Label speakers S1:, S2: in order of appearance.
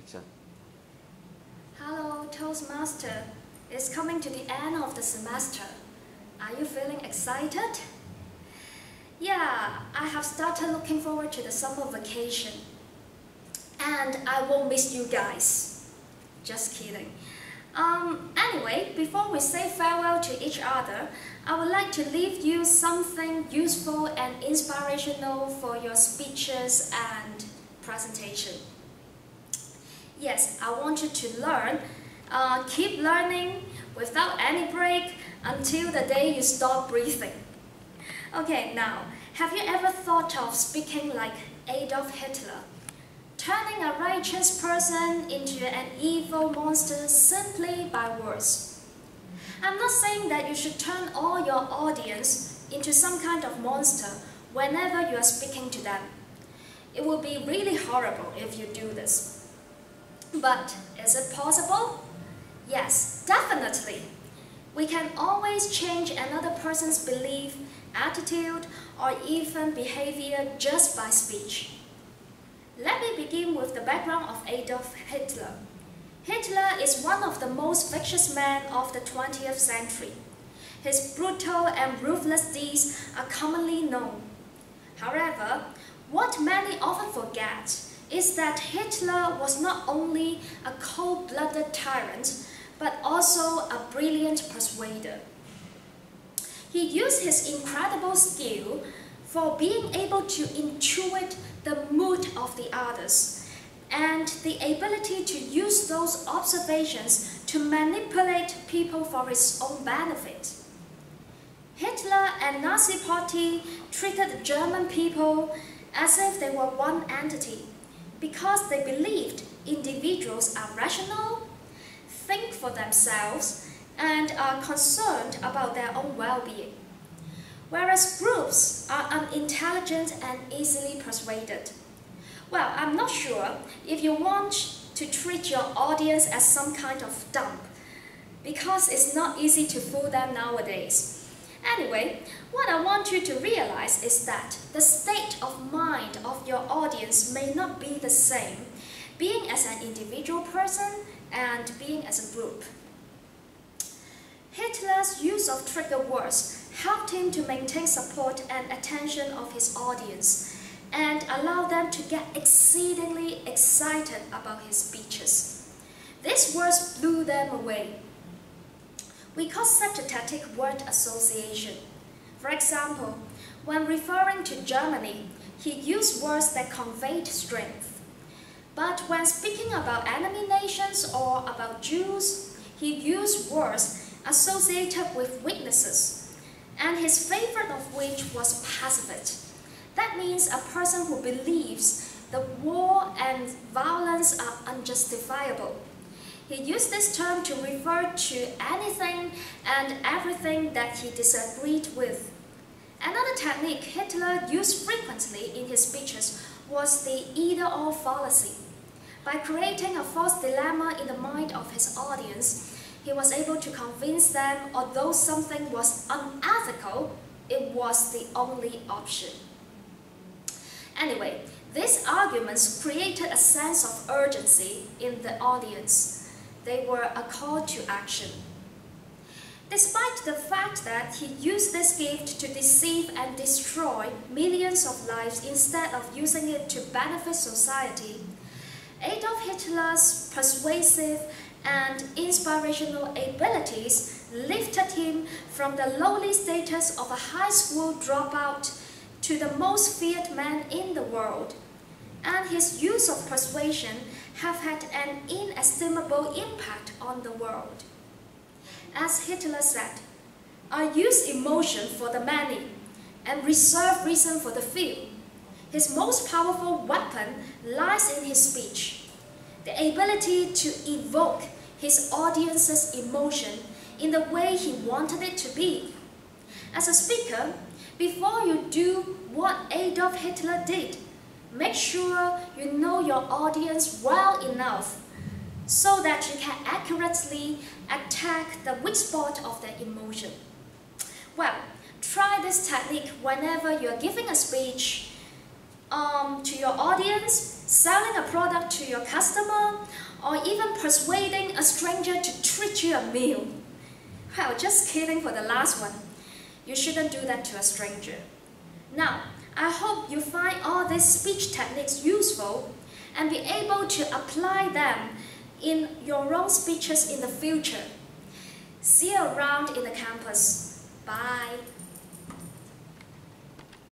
S1: Action.
S2: Hello, Toastmaster. It's coming to the end of the semester. Are you feeling excited? Yeah, I have started looking forward to the summer vacation. And I won't miss you guys. Just kidding. Anyway, before we say farewell to each other, I would like to leave you something useful and inspirational for your speeches and presentation. Yes, I want you to learn. Keep learning without any break until the day you stop breathing. Okay, now, have you ever thought of speaking like Adolf Hitler? Turning a righteous person into an evil monster simply by words. I'm not saying that you should turn all your audience into some kind of monster whenever you are speaking to them. It will be really horrible if you do this. But is it possible? Yes, definitely. We can always change another person's belief, attitude, or even behavior just by speech. Let me begin with the background of Adolf Hitler. Hitler is one of the most vicious men of the 20th century. His brutal and ruthless deeds are commonly known. However, what many often forget is that Hitler was not only a cold-blooded tyrant, but also a brilliant persuader. He used his incredible skill for being able to intuit the mood of the others, and the ability to use those observations to manipulate people for his own benefit. Hitler and Nazi Party treated the German people as if they were one entity, because they believed individuals are rational, think for themselves, and are concerned about their own well-being, whereas groups are unintelligent and easily persuaded. Well, I'm not sure if you want to treat your audience as some kind of dump, because it's not easy to fool them nowadays. Anyway, what I want you to realize is that the state of mind of your audience may not be the same, being as an individual person and being as a group. Hitler's use of trigger words helped him to maintain support and attention of his audience and allow them to get exceedingly excited about his speeches. These words blew them away. We call such a tactic word association. For example, when referring to Germany, he used words that conveyed strength. But when speaking about enemy nations or about Jews, he used words associated with weaknesses, and his favorite of which was pacifist. That means a person who believes the war and violence are unjustifiable. He used this term to refer to anything and everything that he disagreed with. Another technique Hitler used frequently in his speeches was the either-or fallacy. By creating a false dilemma in the mind of his audience, he was able to convince them although something was unethical, it was the only option. Anyway, these arguments created a sense of urgency in the audience. They were a call to action. Despite the fact that he used this gift to deceive and destroy millions of lives instead of using it to benefit society, Adolf Hitler's persuasive and inspirational abilities lifted him from the lowly status of a high school dropout to the most feared man in the world. And his use of persuasion have had an inestimable impact on the world. As Hitler said, "I use emotion for the many and reserve reason for the few." His most powerful weapon lies in his speech, the ability to evoke his audience's emotion in the way he wanted it to be. As a speaker, before you do what Adolf Hitler did, make sure you know your audience well enough so that you can accurately attack the weak spot of their emotion. Well, try this technique whenever you're giving a speech to your audience selling a product to your customer, or even persuading a stranger to treat you a meal. Well, just kidding for the last one. You shouldn't do that to a stranger. Now, I hope you find all these speech techniques useful and be able to apply them in your own speeches in the future. See you around in the campus. Bye.